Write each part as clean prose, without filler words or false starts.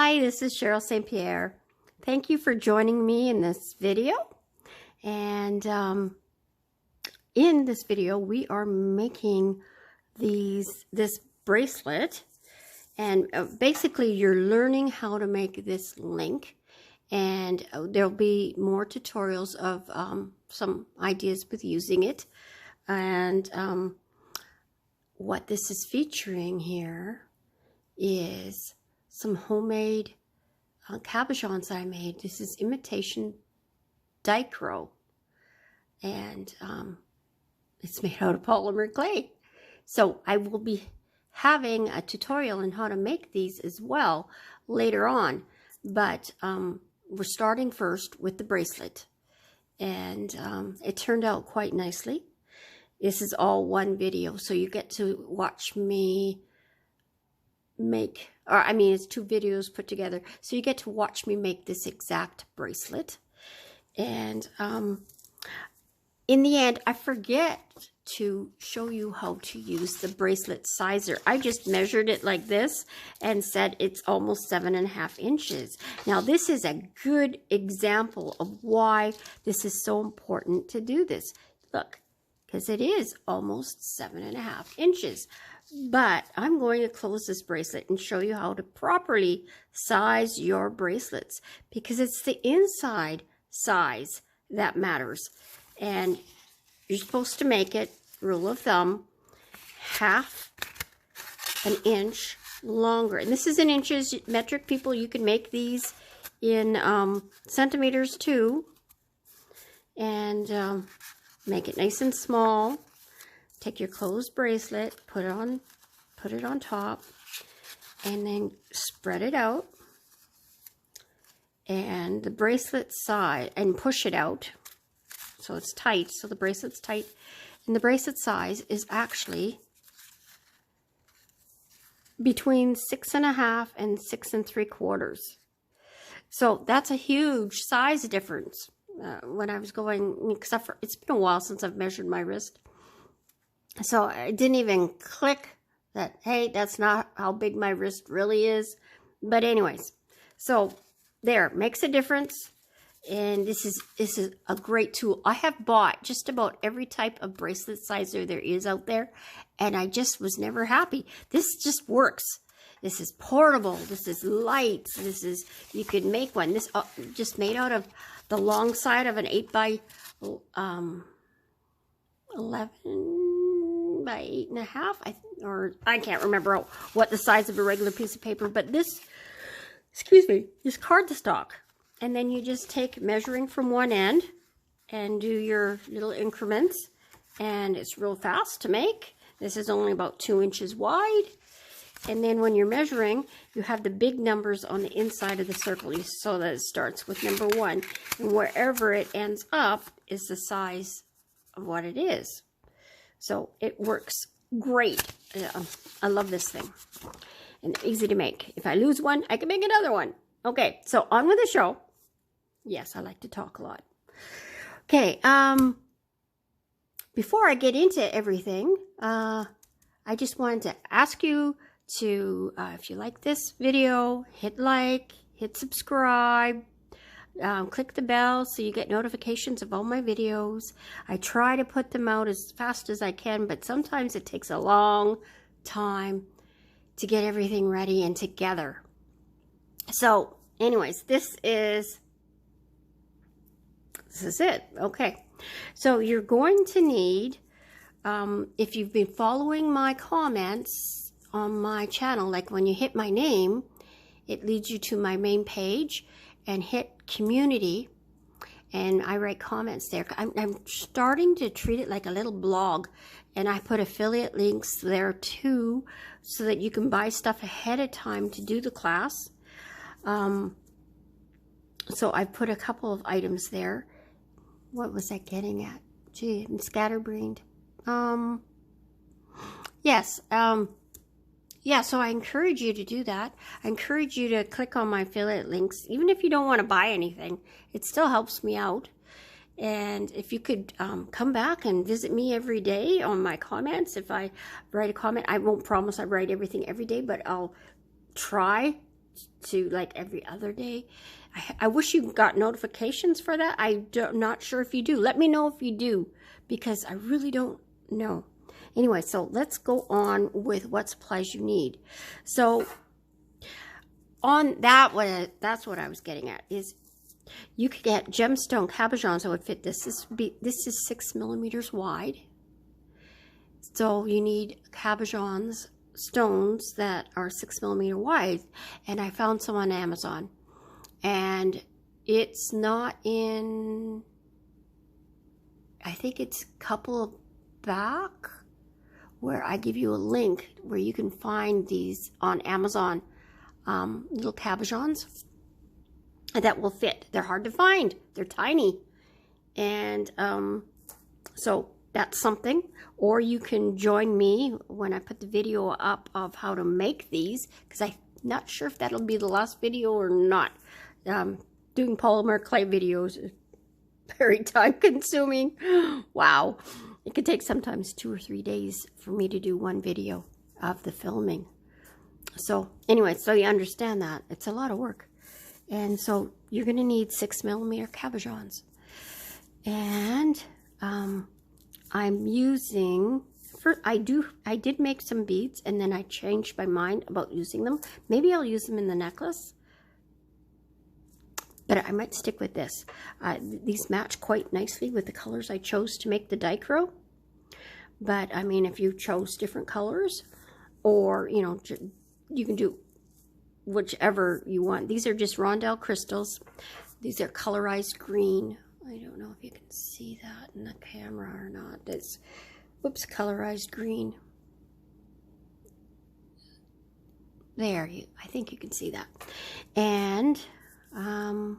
Hi, this is Cheryl St.Pierre. Thank you for joining me in this video. And in this video, we are making this bracelet. And basically, you're learning how to make this link. And there'll be more tutorials of some ideas with using it. And what this is featuring here is some homemade cabochons I made. This is imitation Dichroic, and it's made out of polymer clay. So I will be having a tutorial on how to make these as well later on, but we're starting first with the bracelet, and it turned out quite nicely. This is all one video, so you get to watch me make, or I mean, it's two videos put together, so you get to watch me make this exact bracelet. And in the end, I forget to show you how to use the bracelet sizer. I just measured it like this and said it's almost 7.5 inches. Now, this is a good example of why this is so important to do this. Look, because it is almost 7.5 inches. But I'm going to close this bracelet and show you how to properly size your bracelets, because it's the inside size that matters. And you're supposed to make it, rule of thumb, 1/2 inch longer. And this is in inches. Metric people, you can make these in centimeters too. And make it nice and small. Take your closed bracelet, put it on top, and then spread it out. And the bracelet side, and push it out so it's tight, so the bracelet's tight. And the bracelet size is actually between 6.5 and 6 3/4. So that's a huge size difference. When I was going, except for, it's been a while since I've measured my wrist. So I didn't even click that, hey, that's not how big my wrist really is. But anyways, so there, makes a difference. And this is a great tool. I have bought just about every type of bracelet sizer there is out there, and I just was never happy. This just works. This is portable. This is light. This is, you could make one. This just made out of the long side of an 8 by 11 by 8.5, or I can't remember what the size of a regular piece of paper, but this, excuse me, is cardstock. And then you just take measuring from one end and do your little increments, and it's real fast to make. This is only about 2 inches wide. And then when you're measuring, you have the big numbers on the inside of the circle, so that it starts with number 1. And wherever it ends up is the size of what it is. So it works great. I love this thing. And easy to make. If I lose one, I can make another one. Okay, so on with the show. Yes, I like to talk a lot. Okay, before I get into everything, I just wanted to ask you to, if you like this video, hit like, hit subscribe, click the bell so you get notifications of all my videos. I try to put them out as fast as I can, but sometimes it takes a long time to get everything ready and together. So anyways, this is it. Okay, so you're going to need, if you've been following my comments on my channel, like when you hit my name, it leads you to my main page, and hit community, and I write comments there. I'm starting to treat it like a little blog, and I put affiliate links there too, so that you can buy stuff ahead of time to do the class. So I put a couple of items there. What was I getting at? Gee, I'm scatterbrained. Yes. Yeah, so I encourage you to do that. I encourage you to click on my affiliate links. Even if you don't want to buy anything, it still helps me out. And if you could come back and visit me every day on my comments. If I write a comment, I won't promise I write everything every day, but I'll try to like every other day. I wish you got notifications for that. I'm not sure if you do. Let me know if you do, because I really don't know. Anyway, so let's go on with what supplies you need. So on that one, that's what I was getting at, is you could get gemstone cabochons that would fit this. This is 6 millimeters wide. So you need cabochons, stones that are 6 millimeter wide, and I found some on Amazon, and it's not in, I think it's a couple back where I give you a link where you can find these on Amazon, little cabochons that will fit. They're hard to find, they're tiny, and so that's something. Or you can join me when I put the video up of how to make these, because I'm not sure if that'll be the last video or not. Doing polymer clay videos is very time consuming. Wow. It could take sometimes 2 or 3 days for me to do one video of the filming. So anyway, so you understand that. It's a lot of work. And so you're going to need 6 millimeter cabochons. And I'm using, I did make some beads, and then I changed my mind about using them. Maybe I'll use them in the necklace, but I might stick with this. These match quite nicely with the colors I chose to make the dichro. But I mean, if you chose different colors, or you know, you can do whichever you want. These are just rondelle crystals. These are colorized green. I don't know if you can see that in the camera or not. That's, whoops, colorized green. There, I think you can see that. And a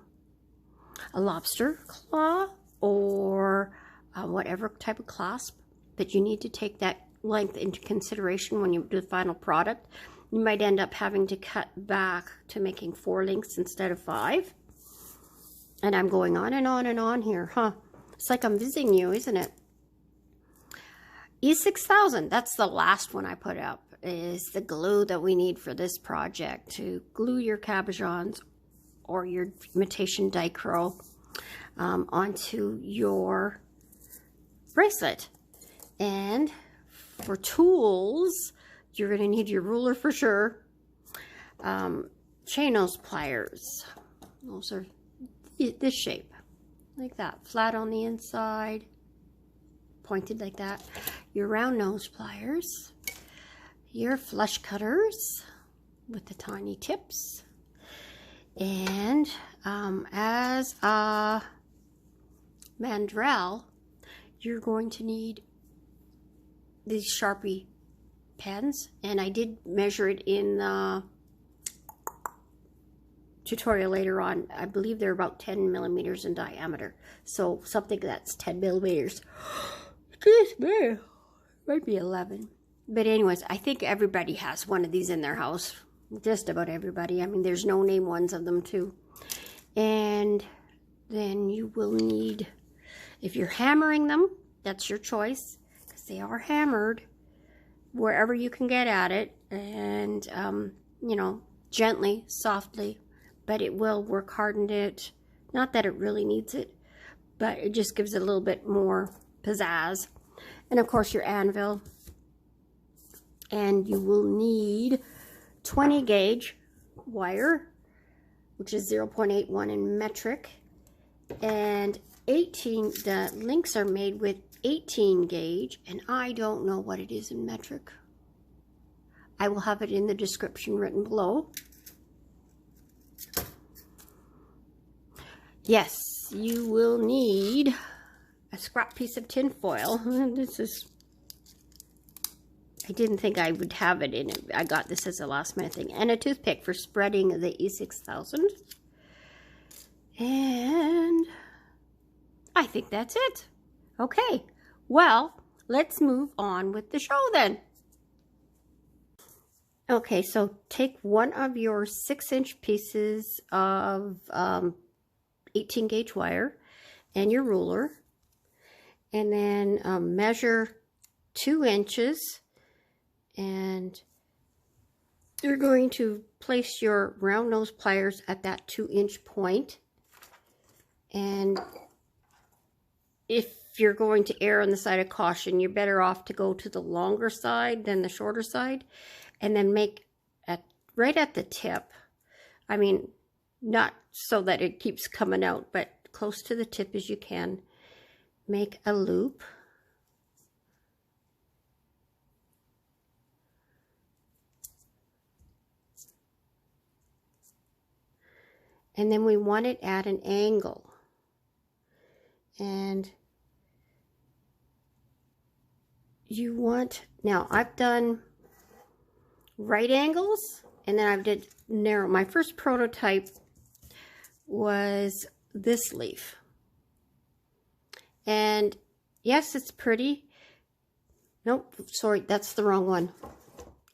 lobster claw, or whatever type of clasp, but you need to take that length into consideration when you do the final product. You might end up having to cut back to making 4 links instead of 5. And I'm going on and on and on here, huh? It's like I'm visiting you, isn't it? E6000, that's the last one I put up, is the glue that we need for this project to glue your cabochons or your imitation dichro onto your bracelet. And for tools, you're going to need your ruler for sure. Chain nose pliers. Those are this shape, like that, flat on the inside, pointed like that. Your round nose pliers, your flush cutters with the tiny tips, and as a mandrel, you're going to need these Sharpie pens, and I did measure it in the tutorial later on. I believe they're about 10 millimeters in diameter, so something that's 10 millimeters. Excuse me, might be 11. But anyways, I think everybody has one of these in their house. Just about everybody. I mean, there's no name ones of them too. And then you will need, if you're hammering them, that's your choice, because they are hammered wherever you can get at it, and you know, gently, softly, but it will work harden it. Not that it really needs it, but it just gives it a little bit more pizzazz. And of course your anvil. And you will need 20 gauge wire, which is 0.81 in metric, and 18, the links are made with 18 gauge, and I don't know what it is in metric. I will have it in the description written below. Yes, you will need a scrap piece of tin foil. This is, I didn't think I would have it in it. I got this as a last minute thing. And a toothpick for spreading the E6000. And I think that's it. Okay, well, let's move on with the show then. Okay, so take one of your 6-inch pieces of 18 gauge wire and your ruler, and then measure 2 inches and you're going to place your round nose pliers at that 2-inch point. And if you're going to err on the side of caution, you're better off to go to the longer side than the shorter side. And then make right at the tip. I mean, not so that it keeps coming out, but close to the tip as you can. Make a loop. And then we want it at an angle. And you want, now I've done right angles, and then I've did narrow. My first prototype was this leaf. And yes, it's pretty. Nope, sorry, that's the wrong one.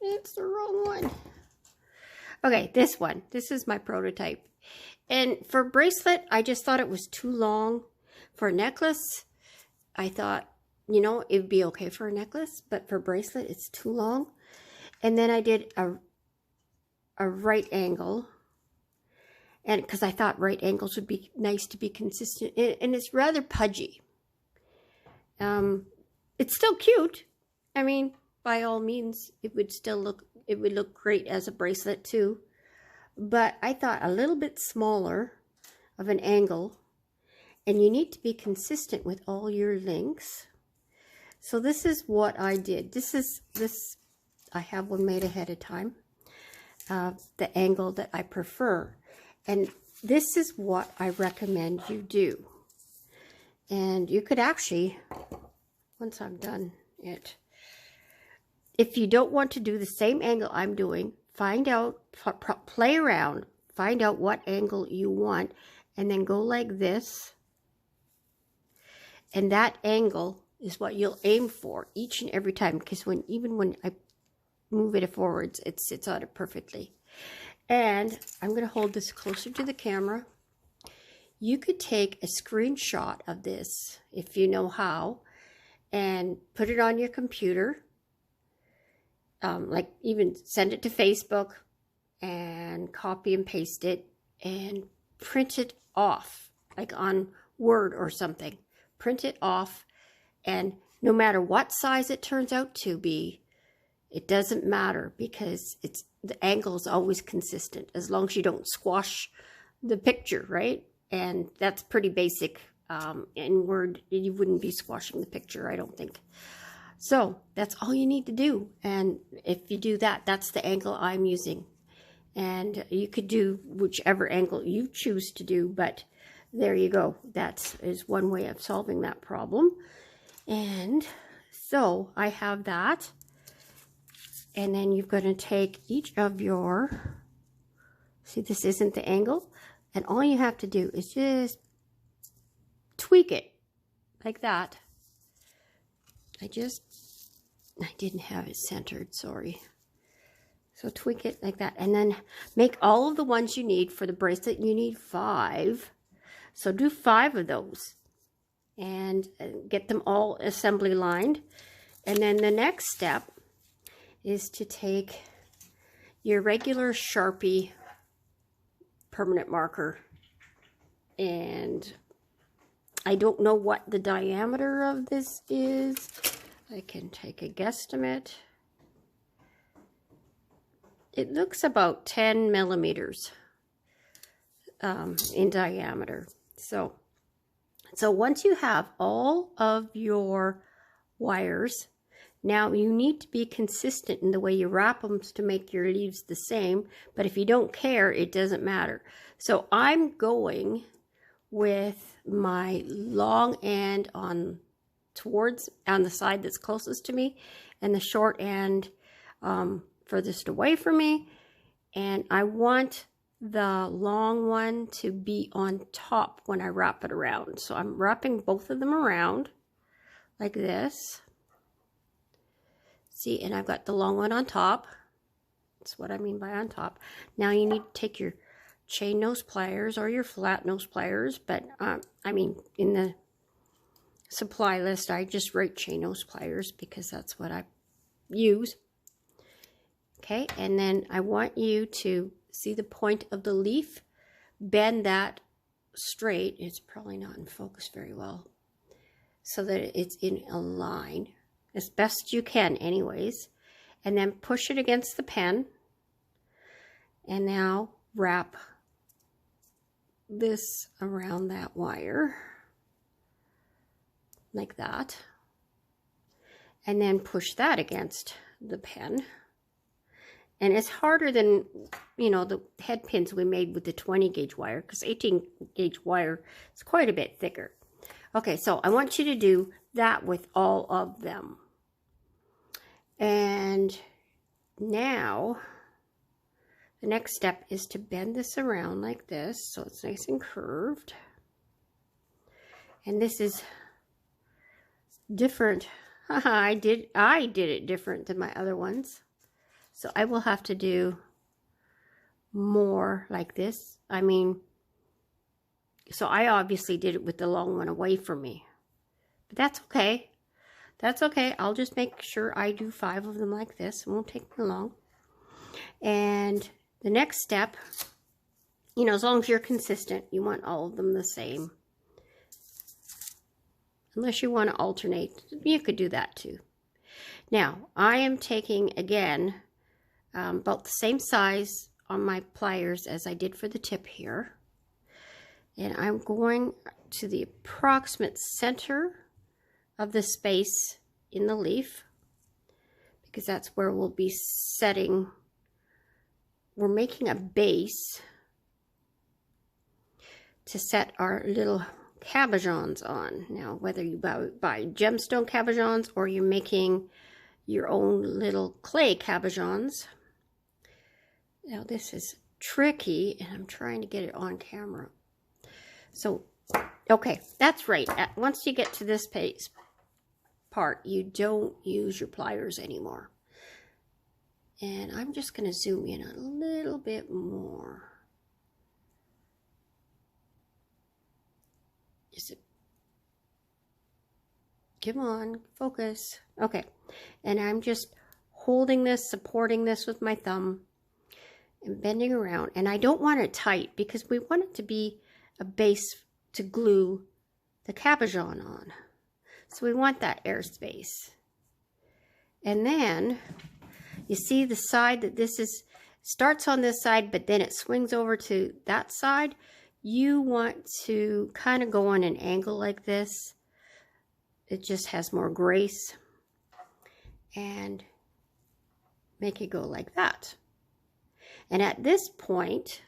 It's the wrong one. Okay, this one. This is my prototype. And for bracelet, I just thought it was too long. For a necklace, I thought, you know, it would be okay for a necklace, but for bracelet, it's too long. And then I did a right angle, and because I thought right angles would be nice to be consistent, and it's rather pudgy. It's still cute. I mean, by all means, it would look great as a bracelet too. But I thought a little bit smaller of an angle, and you need to be consistent with all your links. So this is what I did. I have one made ahead of time, the angle that I prefer. And this is what I recommend you do. And you could actually, once I'm done it, if you don't want to do the same angle I'm doing, find out, play around, find out what angle you want, and then go like this. And that angle is what you'll aim for each and every time, because even when I move it forwards, it sits on it perfectly. And I'm going to hold this closer to the camera. You could take a screenshot of this, if you know how, and put it on your computer. Like even send it to Facebook and copy and paste it and print it off, like on Word or something. Print it off, and no matter what size it turns out to be, it doesn't matter, because the angle is always consistent as long as you don't squash the picture, right? And that's pretty basic. In Word, you wouldn't be squashing the picture, I don't think. So that's all you need to do. And if you do that, that's the angle I'm using. And you could do whichever angle you choose to do, but there you go. That is one way of solving that problem. And so I have that. And then you're going to take each of your, see, this isn't the angle. And all you have to do is just tweak it like that. I didn't have it centered, sorry. So tweak it like that. And then make all of the ones you need. For the bracelet, you need 5. So do 5 of those. And get them all assembly lined. And then the next step is to take your regular Sharpie permanent marker. And I don't know what the diameter of this is. I can take a guesstimate. It looks about 10 millimeters in diameter. So once you have all of your wires, now you need to be consistent in the way you wrap them to make your leaves the same. But if you don't care, it doesn't matter. So I'm going with my long end on the side that's closest to me, and the short end furthest away from me. And I want the long one to be on top when I wrap it around. So I'm wrapping both of them around like this. See, and I've got the long one on top. That's what I mean by on top. Now you need to take your chain nose pliers or your flat nose pliers, but I mean, in the supply list, I just write chain nose pliers because that's what I use. Okay, and then I want you to see the point of the leaf, bend that straight. It's probably not in focus very well, so that it's in a line as best you can anyways, and then push it against the pen, and now wrap this around that wire like that, and then push that against the pen. And it's harder than, you know, the head pins we made with the 20 gauge wire, because 18 gauge wire is quite a bit thicker. Okay, so I want you to do that with all of them. And now the next step is to bend this around like this, so it's nice and curved. And this is different. I did it different than my other ones. So I will have to do more like this. I mean, so I obviously did it with the long one away from me. But that's okay. That's okay. I'll just make sure I do 5 of them like this. It won't take me long. And the next step, you know, as long as you're consistent, you want all of them the same. Unless you want to alternate, you could do that too. Now, I am taking, again, about the same size on my pliers as I did for the tip here. And I'm going to the approximate center of the space in the leaf, because that's where we'll be setting. We're making a base to set our little cabochons on. Now, whether you buy gemstone cabochons or you're making your own little clay cabochons. Now, this is tricky, and I'm trying to get it on camera. So, okay, that's right. Once you get to this part, you don't use your pliers anymore. And I'm just going to zoom in a little bit more. Come on, focus. Okay, and I'm just holding this, supporting this with my thumb and bending around. And I don't want it tight because we want it to be a base to glue the cabochon on. So we want that airspace. And then you see the side that this is, starts on this side, but then it swings over to that side. You want to kind of go on an angle like this. It just has more grace, and make it go like that. And at this point,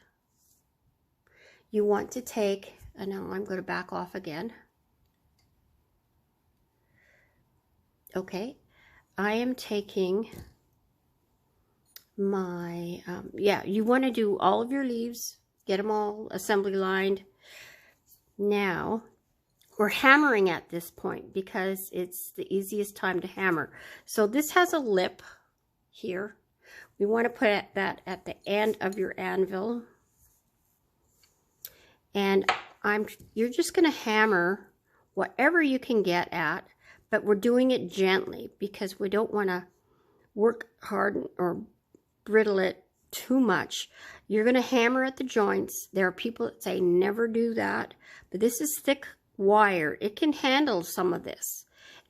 you want to take, and now I'm going to back off again. Okay, I am taking my, yeah, you want to do all of your leaves, get them all assembly lined. Now, we're hammering at this point because it's the easiest time to hammer. So this has a lip here. We want to put that at the end of your anvil. And you're just going to hammer whatever you can get at, but we're doing it gently because we don't want to work hard or brittle it too much. You're going to hammer at the joints. There are people that say never do that, but this is thick wire. It can handle some of this,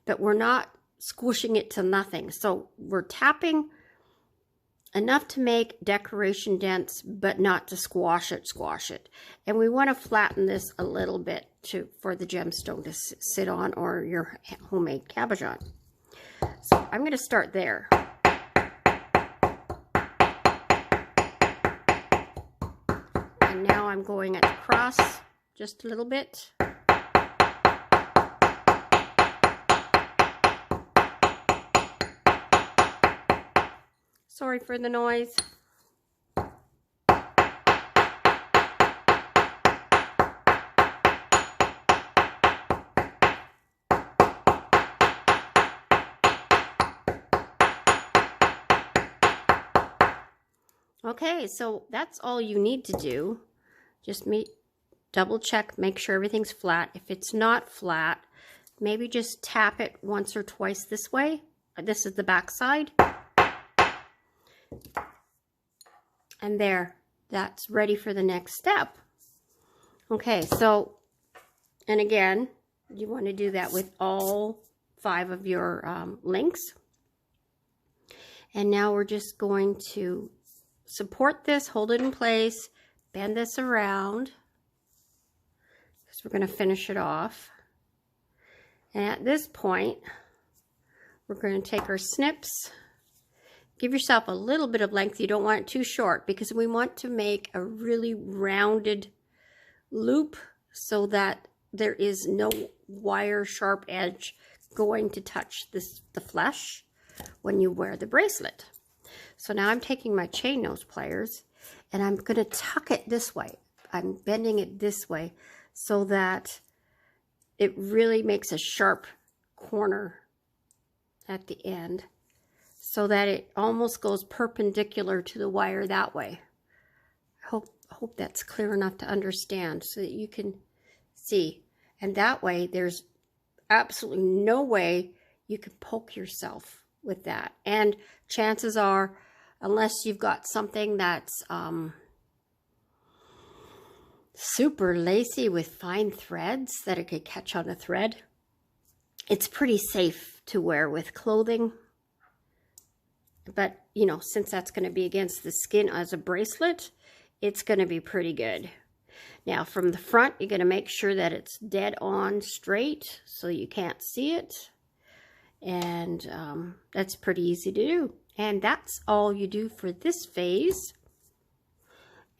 but we're not squishing it to nothing. So we're tapping enough to make decoration dents, but not to squash it. And we want to flatten this a little bit for the gemstone to sit on, or your homemade cabochon. So I'm going to start there. And now I'm going across just a little bit. Sorry for the noise. Okay, so that's all you need to do. Just double check, make sure everything's flat. If it's not flat, maybe just tap it once or twice this way. This is the back side. And there, that's ready for the next step. Okay, so, and again, you want to do that with all 5 of your links. And now we're just going to support this, hold it in place, bend this around, because we're going to finish it off. And at this point, we're going to take our snips. Give yourself a little bit of length. You don't want it too short, because we want to make a really rounded loop so that there is no wire sharp edge going to touch the flesh when you wear the bracelet. So now I'm taking my chain nose pliers and I'm going to tuck it this way. I'm bending it this way so that it really makes a sharp corner at the end, so that it almost goes perpendicular to the wire that way. I hope that's clear enough to understand so that you can see. And that way there's absolutely no way you can poke yourself with that. And chances are, unless you've got something that's super lacy with fine threads that it could catch on a thread, it's pretty safe to wear with clothing. But, you know, since that's going to be against the skin as a bracelet, it's going to be pretty good. Now, from the front, you're going to make sure that it's dead on straight so you can't see it. And that's pretty easy to do. And that's all you do for this phase.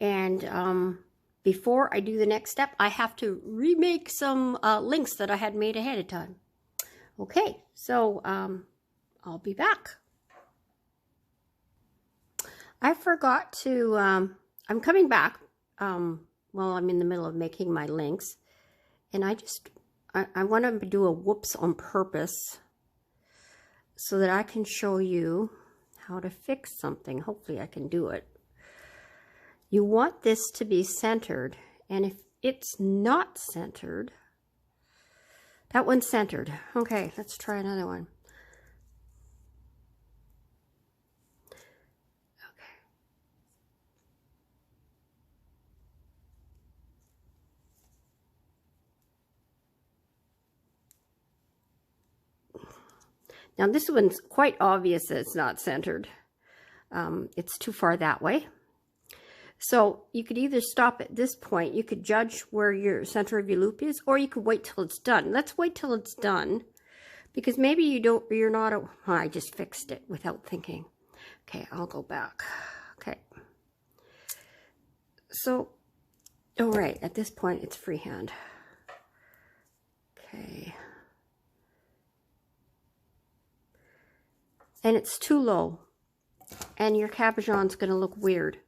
And before I do the next step, I have to remake some links that I had made ahead of time. Okay, so I'll be back. I forgot to, I'm coming back while I'm in the middle of making my links. And I want to do a whoops on purpose so that I can show you how to fix something. Hopefully I can do it. You want this to be centered, and if it's not centered, that one's centered. Okay, let's try another one. Now this one's quite obvious that it's not centered. It's too far that way. So you could either stop at this point, you could judge where your center of your loop is, or you could wait till it's done. Let's wait till it's done, because maybe you're not, I just fixed it without thinking. Okay, I'll go back. Okay. So, all right, at this point it's freehand. Okay. And it's too low, and your cabochon's going to look weird.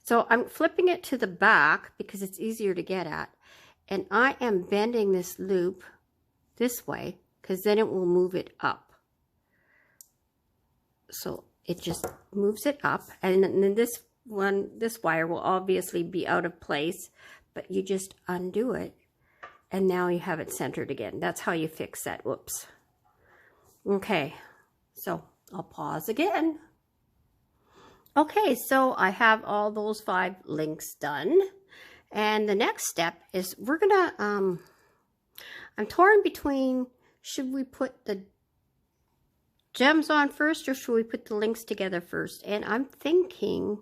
So I'm flipping it to the back because it's easier to get at, and I am bending this loop this way because then it will move it up. So it just moves it up, and then this wire will obviously be out of place, but you just undo it, and now you have it centered again. That's how you fix that. Whoops. Okay, so I'll pause again. Okay, so I have all those 5 links done. And the next step is we're gonna, I'm torn between, should we put the gems on first or should we put the links together first? And I'm thinking,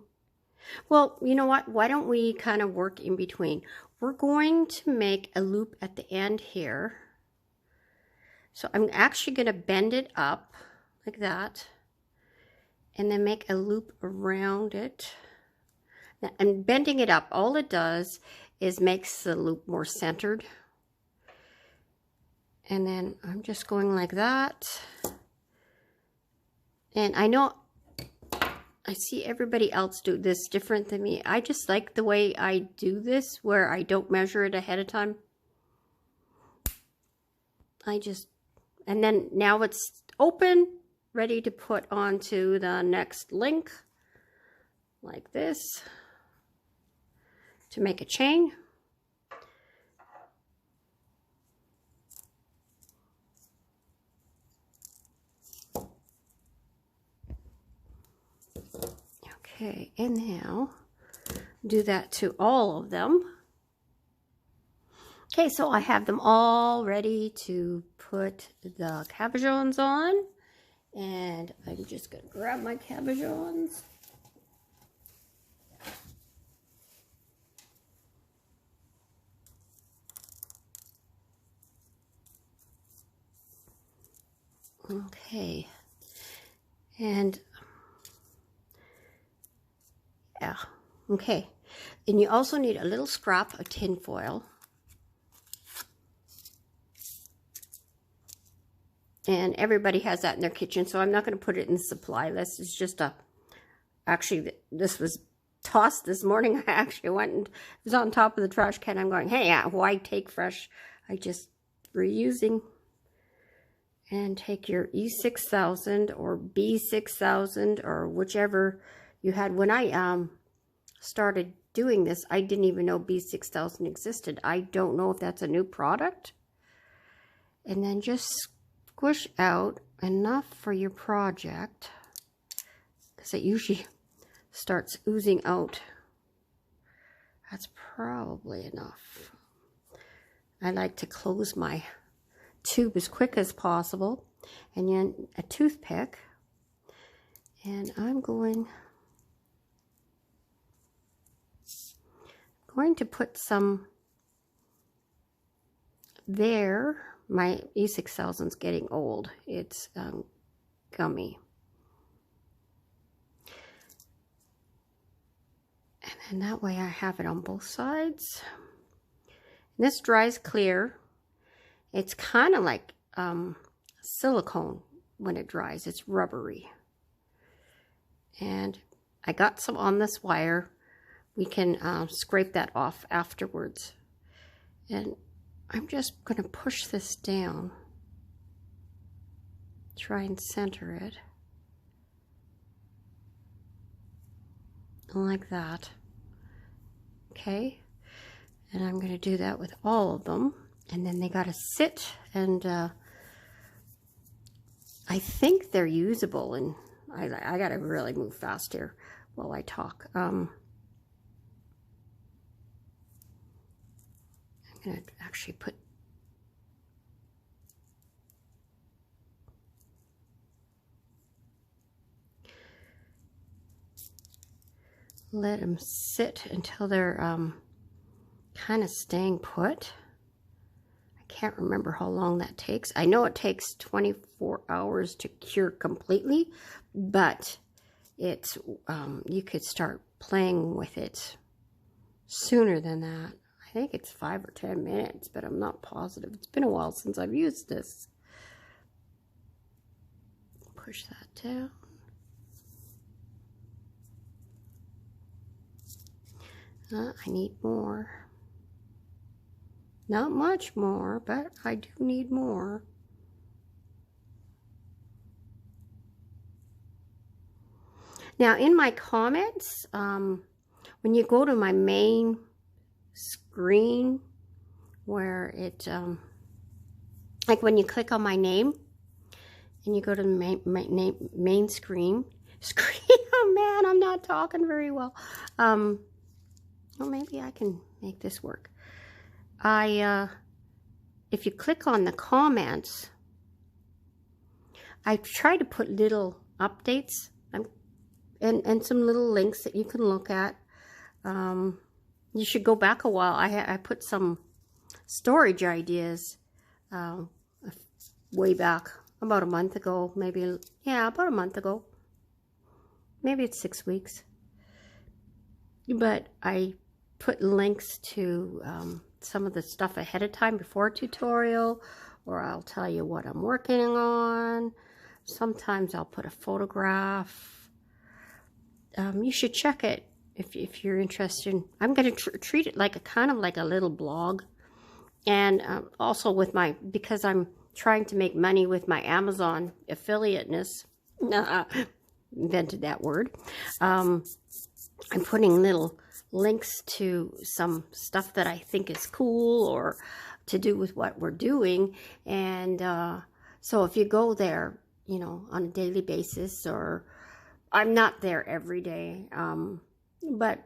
well, you know what? Why don't we kind of work in between? We're going to make a loop at the end here. So I'm actually gonna bend it up like that, and then make a loop around it. And bending it up, all it does is makes the loop more centered. And then I'm just going like that. And I know I see everybody else do this different than me. I just like the way I do this, where I don't measure it ahead of time. And then now it's open, ready to put onto the next link, like this, to make a chain. and now do that to all of them. Okay, so I have them all ready to put the cabochons on, and I'm just going to grab my cabochons. Okay, and yeah, okay, and you also need a little scrap of tin foil. And everybody has that in their kitchen, so I'm not going to put it in the supply list. It's just actually, this was tossed this morning. I actually went and it was on top of the trash can. I'm going, hey, why take fresh? I just reusing. And take your E6000 or B6000 or whichever you had. When I started doing this, I didn't even know B6000 existed. I don't know if that's a new product. And then just squish out enough for your project, because it usually starts oozing out. That's probably enough. I like to close my tube as quick as possible, and then a toothpick, and I'm going to put some there. My E6000 is getting old. It's gummy. And then that way I have it on both sides. And this dries clear. It's kind of like silicone when it dries. It's rubbery. And I got some on this wire. We can scrape that off afterwards. And I'm just going to push this down. Try and center it. Like that. Okay. And I'm going to do that with all of them. And then they got to sit, and I think they're usable. And I got to really move fast here while I talk. I'm going to actually put let them sit until they're kind of staying put. Can't remember how long that takes. I know it takes 24 hours to cure completely, but it's you could start playing with it sooner than that. I think it's 5 or 10 minutes, but I'm not positive. It's been a while since I've used this. Push that down. I need more. Not much more, but I do need more. Now, in my comments, when you go to my main screen, where it, like when you click on my name, and you go to the main screen, oh man, I'm not talking very well. Well, maybe I can make this work. If you click on the comments, I try to put little updates and some little links that you can look at. You should go back a while. I put some storage ideas way back, about a month ago, maybe, yeah, about a month ago. Maybe it's 6 weeks. But I put links to some of the stuff ahead of time before a tutorial, or I'll tell you what I'm working on. Sometimes I'll put a photograph. You should check it if you're interested. I'm going to treat it like a kind of like a little blog, and also with my, because I'm trying to make money with my Amazon affiliateness. Invented that word. I'm putting little links to some stuff that I think is cool or to do with what we're doing. And so if you go there, you know, on a daily basis, or I'm not there every day, but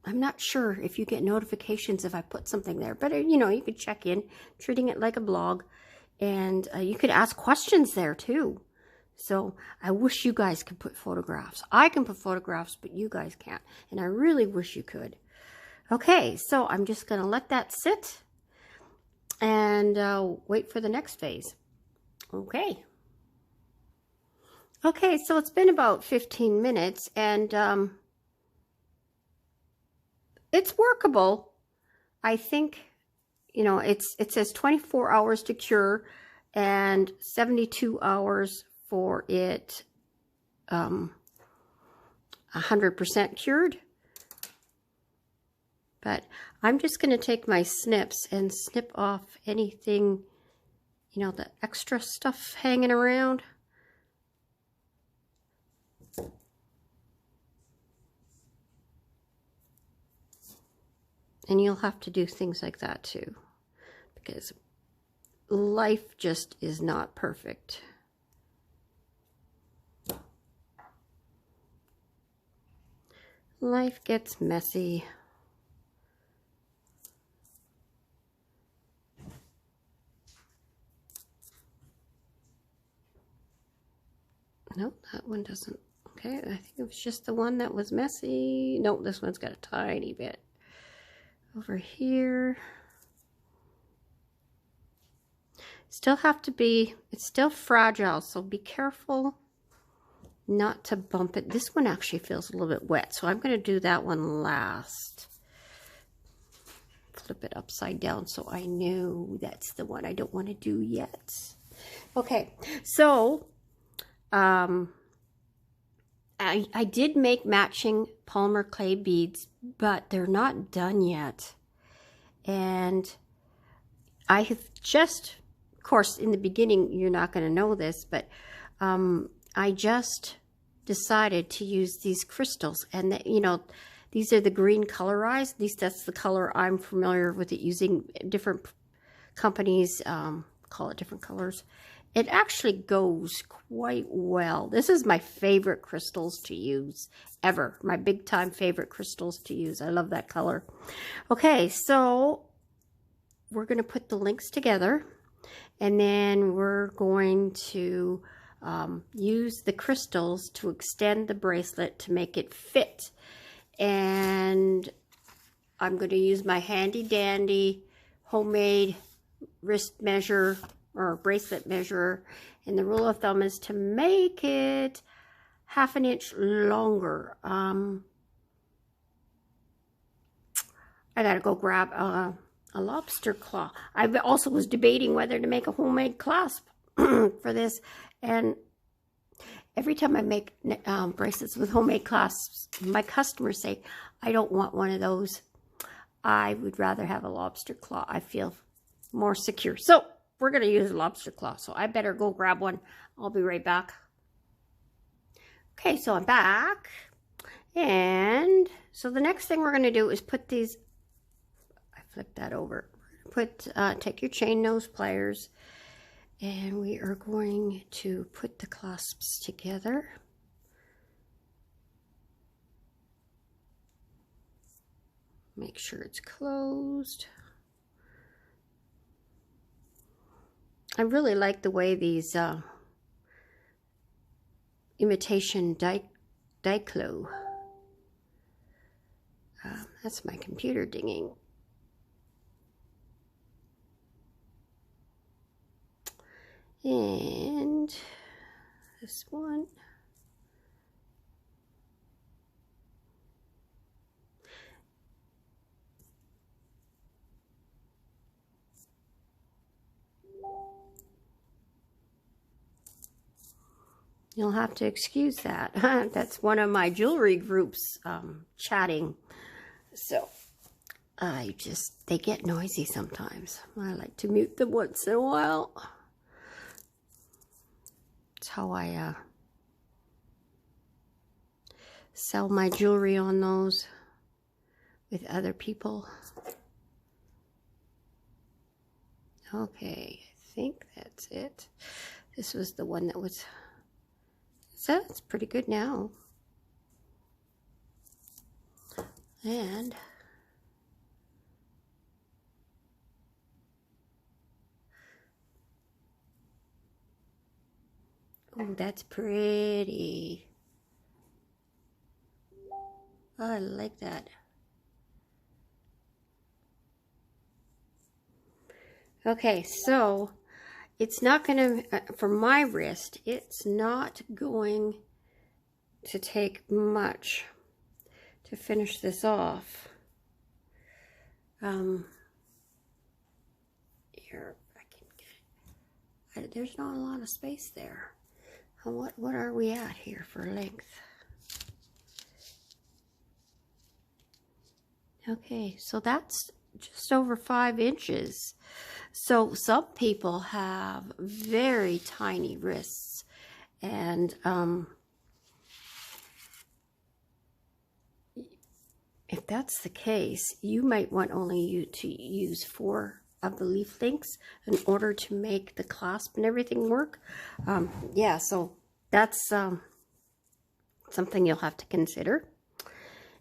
I'm not sure if you get notifications if I put something there. But, you know, you could check in, treating it like a blog. And you could ask questions there, too. So I wish you guys could put photographs. I can put photographs, but you guys can't. And I really wish you could. Okay, so I'm just going to let that sit and wait for the next phase. Okay. Okay, so it's been about 15 minutes, and it's workable. I think, you know, it says 24 hours to cure and 72 hours for it 100% cured. But I'm just going to take my snips and snip off anything, you know, the extra stuff hanging around. And you'll have to do things like that too, because life just is not perfect. Life gets messy. Nope, that one doesn't. Okay, I think it was just the one that was messy. Nope, this one's got a tiny bit. Over here. Still have to be, it's still fragile, so be careful not to bump it. This one actually feels a little bit wet, so I'm going to do that one last. Flip it upside down so I know that's the one I don't want to do yet. Okay, so I did make matching polymer clay beads, but they're not done yet. And I have just, of course, in the beginning, you're not going to know this, but I just decided to use these crystals. And, you know, these are the green colorized. At least that's the color I'm familiar with it using. Different companies call it different colors. It actually goes quite well. This is my favorite crystals to use ever. My big time favorite crystals to use. I love that color. Okay, so we're going to put the links together, and then we're going to use the crystals to extend the bracelet to make it fit. And I'm going to use my handy dandy homemade wrist measure or bracelet measure, and the rule of thumb is to make it ½ an inch longer. I gotta go grab a lobster claw. I also was debating whether to make a homemade clasp for this, and every time I make bracelets with homemade clasps, my customers say, I don't want one of those. I would rather have a lobster claw. I feel more secure. So we're going to use a lobster claw, so I better go grab one. I'll be right back. Okay, so I'm back. And so the next thing we're going to do is put these, I flipped that over. Take your chain nose pliers, and we are going to put the clasps together. Make sure it's closed. I really like the way these imitation Dichroic. That's my computer dinging. And this one. You'll have to excuse that. That's one of my jewelry groups chatting. So they get noisy sometimes. I like to mute them once in a while. That's how I sell my jewelry on those with other people. Okay, I think that's it. This was the one that was... So it's pretty good now. And oh, that's pretty. I like that. Okay, so it's not going to, for my wrist, it's not going to take much to finish this off. Here, I can get it. There's not a lot of space there. What are we at here for length? Okay, so that's just over 5 inches. So some people have very tiny wrists, and if that's the case, you might want only to use 4 of the leaf links in order to make the clasp and everything work. Yeah, so that's something you'll have to consider.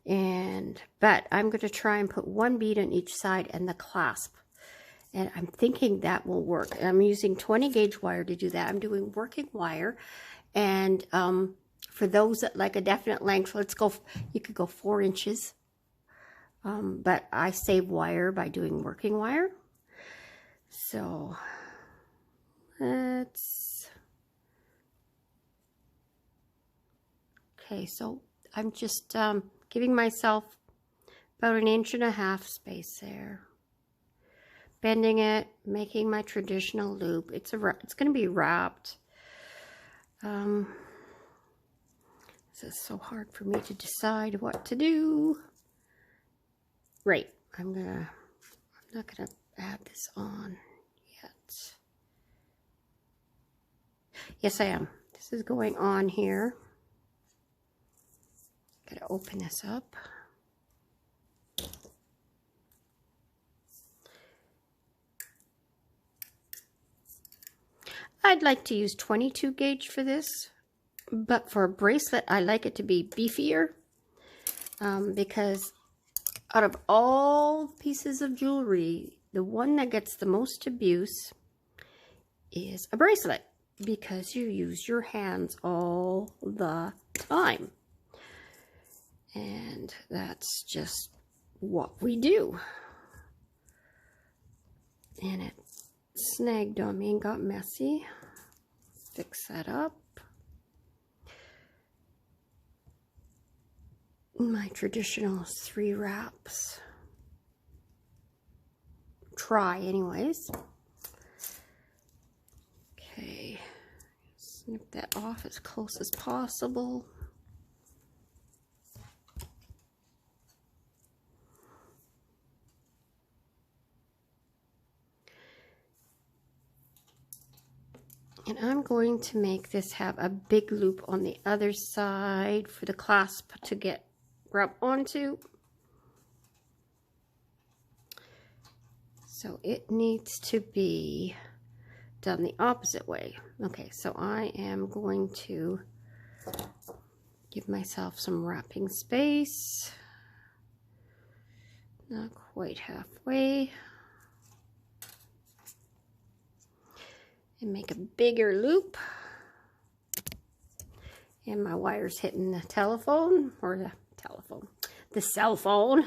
But I'm going to try and put 1 bead on each side and the clasp. And I'm thinking that will work. I'm using 20 gauge wire to do that. I'm doing working wire. And for those that like a definite length, let's go, you could go 4 inches. But I save wire by doing working wire. So let's, okay, so I'm just giving myself about 1.5 inches space there. Bending it, making my traditional loop. It's going to be wrapped. This is so hard for me to decide what to do. Right, I'm not gonna add this on yet. Yes, I am. This is going on here. Gotta open this up. I'd like to use 22 gauge for this, but for a bracelet, I like it to be beefier because out of all pieces of jewelry, the one that gets the most abuse is a bracelet because you use your hands all the time. And that's just what we do. And it snagged on me and got messy. Fix that up. My traditional 3 wraps. Try anyways. Okay, snip that off as close as possible. And I'm going to make this have a big loop on the other side for the clasp to get rub onto. So it needs to be done the opposite way. Okay, so I am going to give myself some wrapping space. Not quite halfway. And make a bigger loop. And my wire's hitting the telephone, or the cell phone.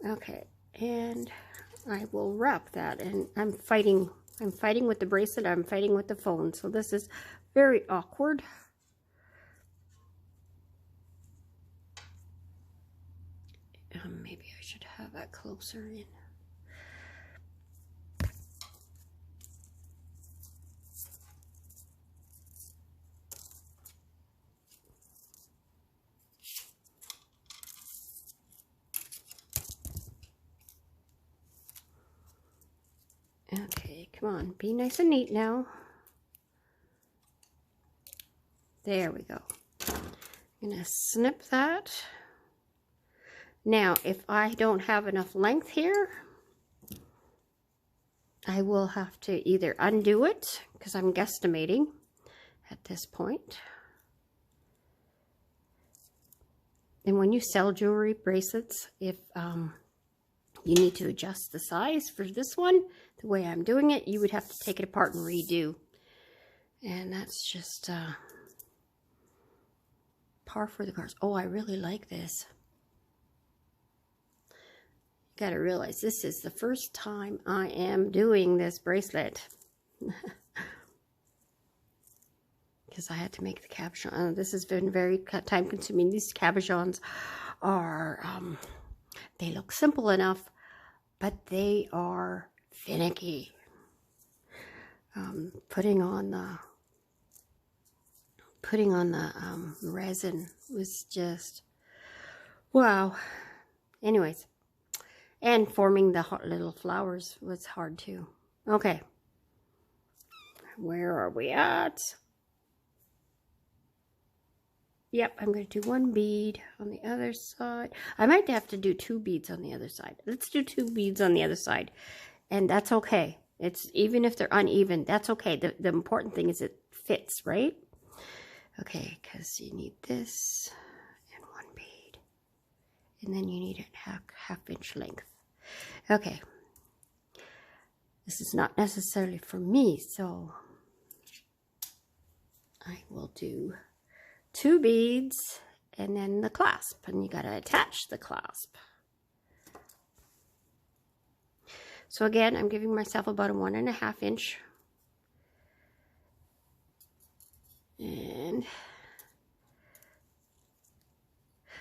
Okay, and I will wrap that. And I'm fighting with the bracelet, I'm fighting with the phone. So this is very awkward. Maybe I should have that closer in. Okay, come on, be nice and neat now. There we go. I'm gonna snip that. Now, if I don't have enough length here, I will have to either undo it, because I'm guesstimating at this point. And when you sell jewelry bracelets, if you need to adjust the size for this one, the way I'm doing it, you would have to take it apart and redo. And that's just par for the course. Oh, I really like this. You gotta realize this is the first time I am doing this bracelet. Because I had to make the cabochon. This has been very time consuming. These cabochons are, they look simple enough, but they are finicky. Putting on the resin was just, wow. Anyways, and forming the little flowers was hard too. Okay, where are we at? Yep, I'm going to do one bead on the other side. I might have to do 2 beads on the other side. Let's do 2 beads on the other side. And that's okay. It's even if they're uneven, that's okay. The important thing is it fits, right? Okay, because you need this and 1 bead. And then you need it half-inch length. Okay. This is not necessarily for me, so I will do 2 beads and then the clasp, and you got to attach the clasp. So again, I'm giving myself about a 1.5 inch, and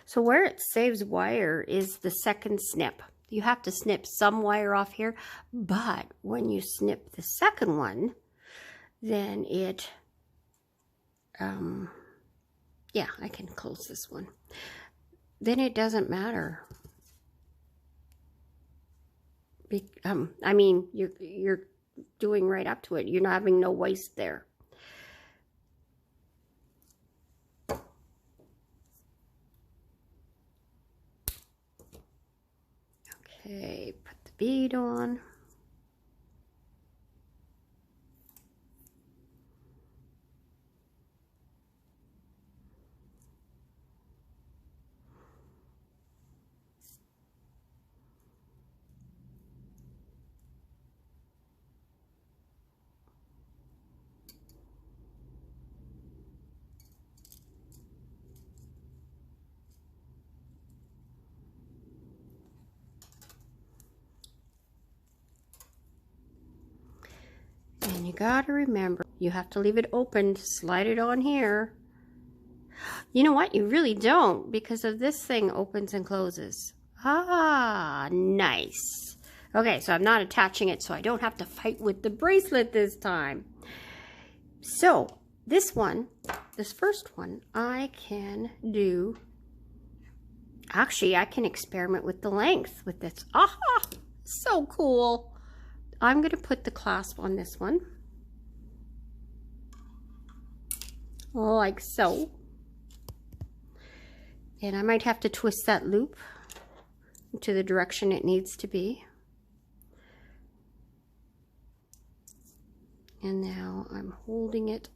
so where it saves wire is the second snip. You have to snip some wire off here, but when you snip the second one, then it yeah, I can close this one. Then it doesn't matter. I mean, you're doing right up to it. You're not having no waste there. Okay, put the bead on. And you gotta remember, you have to leave it open to slide it on here. You know what? You really don't, because of this thing opens and closes. Ah, nice. Okay, so I'm not attaching it, so I don't have to fight with the bracelet this time. So this one, this first one, I can do, actually I can experiment with the length with this. Aha, so cool. I'm going to put the clasp on this one, like so. And I might have to twist that loop to the direction it needs to be. And now I'm holding it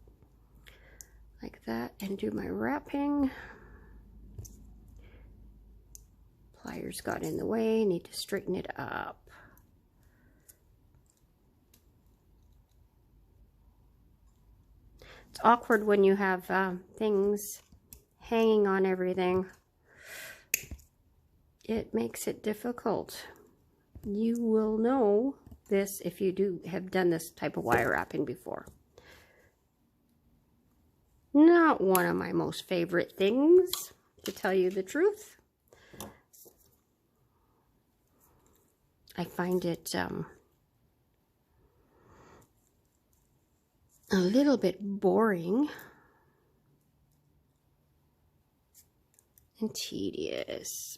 like that and do my wrapping. Pliers got in the way, need to straighten it up. It's awkward when you have things hanging on everything. It makes it difficult. You will know this if you have done this type of wire wrapping before. Not one of my most favorite things, to tell you the truth. I find it a little bit boring and tedious.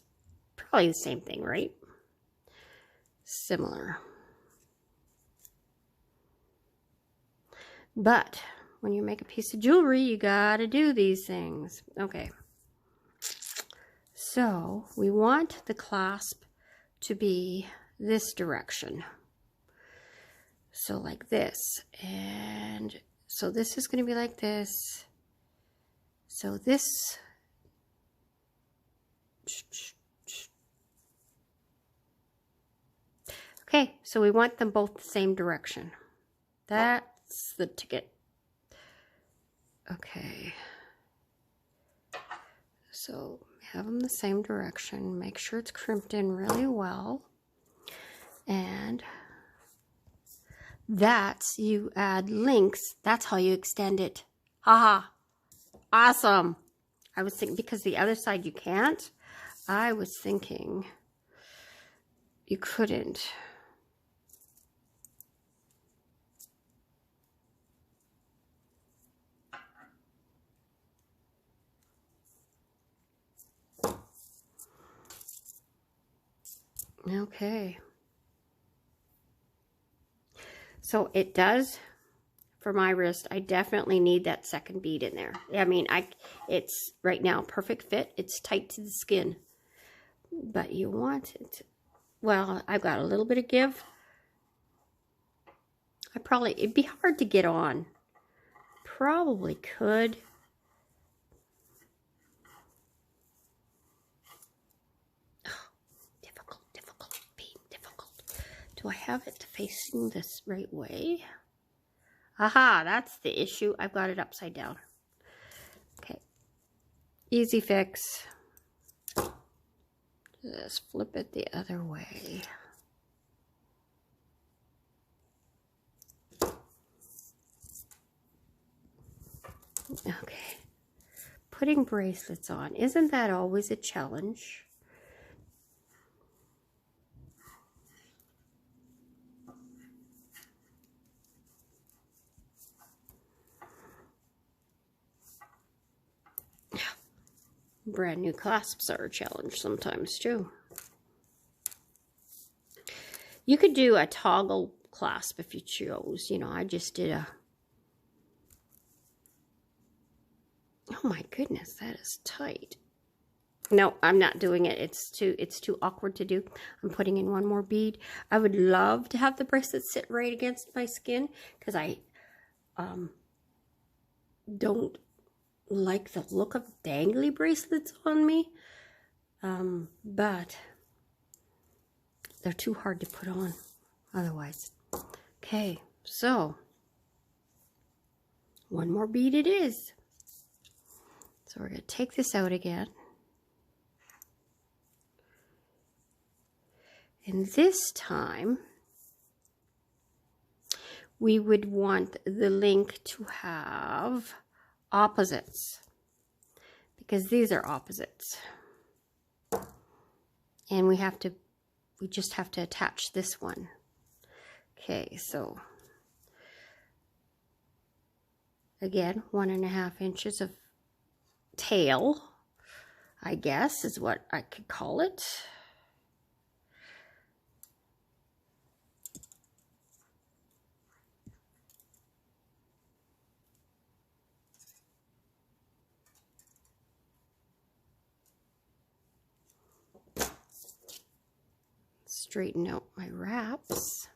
Probably the same thing, right? Similar. But when you make a piece of jewelry, you gotta do these things. Okay. So we want the clasp to be this direction. So like this. And so this is going to be like this. So this Okay, so we want them both the same direction. That's the ticket. Okay. So have them the same direction. Make sure it's crimped in really well. And that's, you add links. That's how you extend it. Haha. Awesome. I was thinking, because the other side you can't. I was thinking you couldn't. Okay. So it does, for my wrist, I definitely need that second bead in there. I mean, it's right now perfect fit. It's tight to the skin. But you want it, well, I've got a little bit of give. It'd be hard to get on. Probably could. Do I have it facing this right way? Aha, that's the issue. I've got it upside down. Okay. Easy fix. Just flip it the other way. Okay. Putting bracelets on. Isn't that always a challenge? Brand new clasps are a challenge sometimes too. You could do a toggle clasp if you chose. You know, I just did a... Oh my goodness, that is tight. No, I'm not doing it. It's too awkward to do. I'm putting in one more bead. I would love to have the bracelet sit right against my skin because I don't like the look of dangly bracelets on me, but they're too hard to put on otherwise. Okay, so one more bead it is. So we're going to take this out again, and this time we would want the link to have opposites, because these are opposites, and we just have to attach this one. Okay, so again, 1.5 inches of tail, I guess is what I could call it. Straighten out my wraps.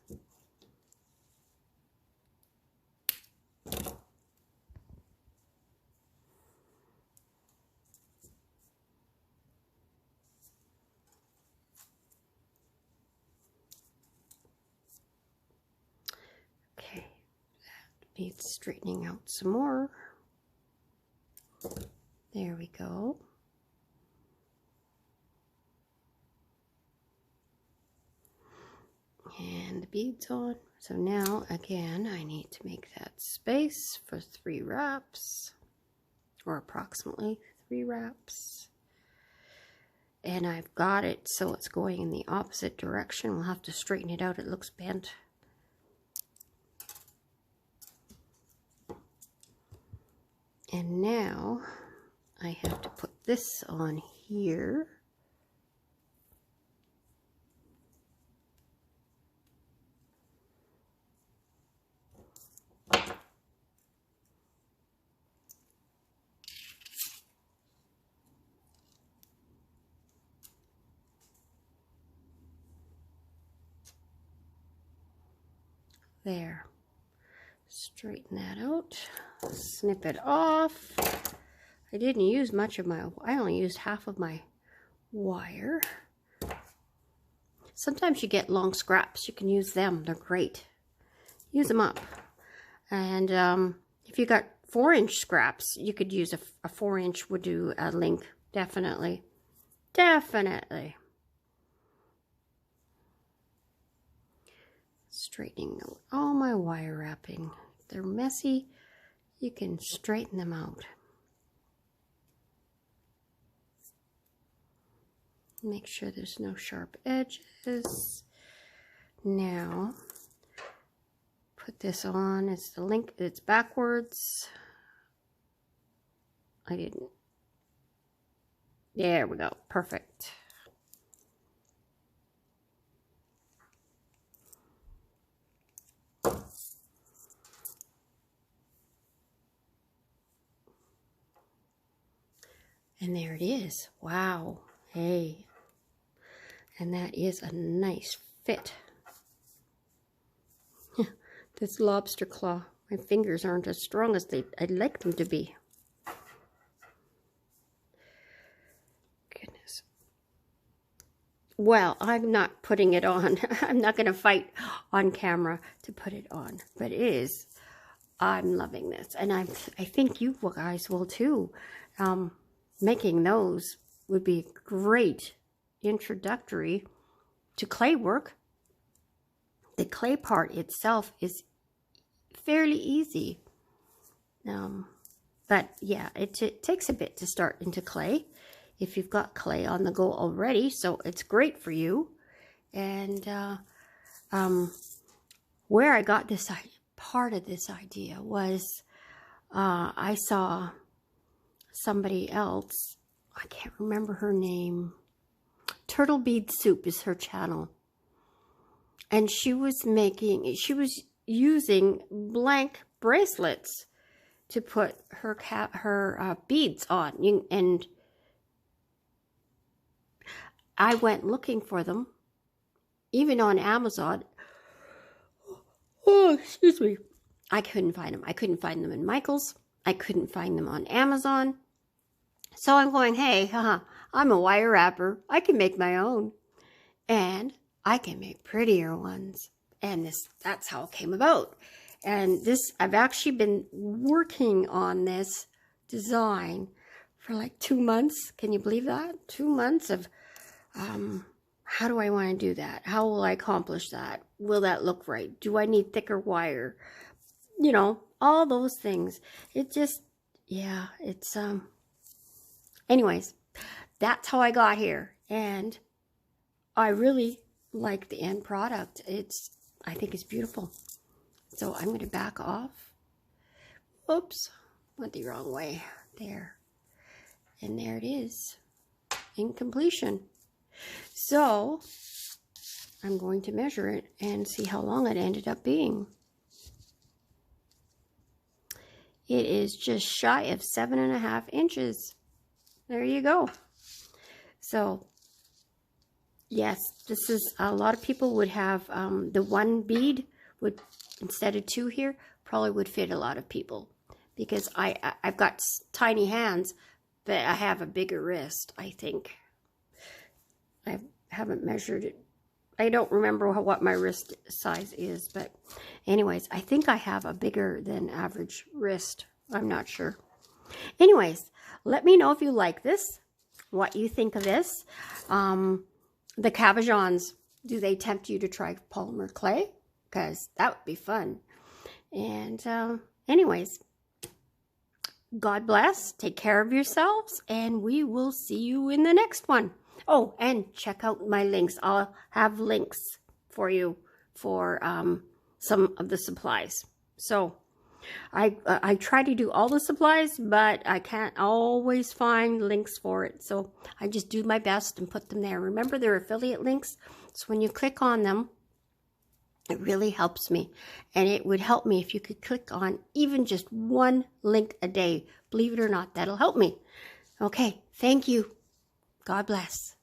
Okay, that needs straightening out some more. There we go. And the beads on. So now again I need to make that space for 3 wraps, or approximately 3 wraps, and I've got it so it's going in the opposite direction. We'll have to straighten it out, it looks bent. And now I have to put this on here. There. Straighten that out. Snip it off. I didn't use much of my, I only used half of my wire. Sometimes you get long scraps. You can use them. They're great. Use them up. And if you got 4-inch scraps, you could use a 4-inch would do a link. Definitely. Definitely. Straightening all my wire wrapping. If they're messy, you can straighten them out. Make sure there's no sharp edges. Now, put this on. It's the link. It's backwards. I didn't. There we go. Perfect. And there it is. Wow. Hey. And that is a nice fit. This lobster claw. My fingers aren't as strong as I'd like them to be. Goodness. Well, I'm not putting it on. I'm not going to fight on camera to put it on. But it is. I'm loving this. And I think you guys will too. Making those would be great introductory to clay work. The clay part itself is fairly easy. But yeah, it takes a bit to start into clay if you've got clay on the go already. So it's great for you. And where I got this part of this idea was I saw somebody else, I can't remember her name. Turtle Bead Soup is her channel. And she was using blank bracelets to put her beads on. And I went looking for them, even on Amazon. Oh, excuse me. I couldn't find them. I couldn't find them in Michael's. I couldn't find them on Amazon. So I'm going, hey, I'm a wire wrapper. I can make my own. And I can make prettier ones. And that's how it came about. And I've actually been working on this design for like 2 months. Can you believe that? 2 months of, how do I want to do that? How will I accomplish that? Will that look right? Do I need thicker wire? You know, all those things. It just, yeah, it's, anyways, that's how I got here. And I really like the end product. I think it's beautiful. So I'm going to back off. Oops, went the wrong way. There. And there it is. In completion. So I'm going to measure it and see how long it ended up being. It is just shy of 7.5 inches. There you go. So, yes, this is, a lot of people would have, the one bead would, instead of 2 here, probably would fit a lot of people. Because I've got tiny hands, but I have a bigger wrist, I think. I haven't measured it. I don't remember what my wrist size is, but anyways, I think I have a bigger than average wrist. I'm not sure. Anyways, let me know if you like this, what you think of this. The cabochons, do they tempt you to try polymer clay? Because that would be fun. And anyways, God bless. Take care of yourselves, and we will see you in the next one. Oh, and check out my links. I'll have links for you for some of the supplies. So I try to do all the supplies, but I can't always find links for it. So I just do my best and put them there. Remember, they're affiliate links. So when you click on them, it really helps me. And it would help me if you could click on even just one link a day. Believe it or not, that'll help me. Okay, thank you. God bless.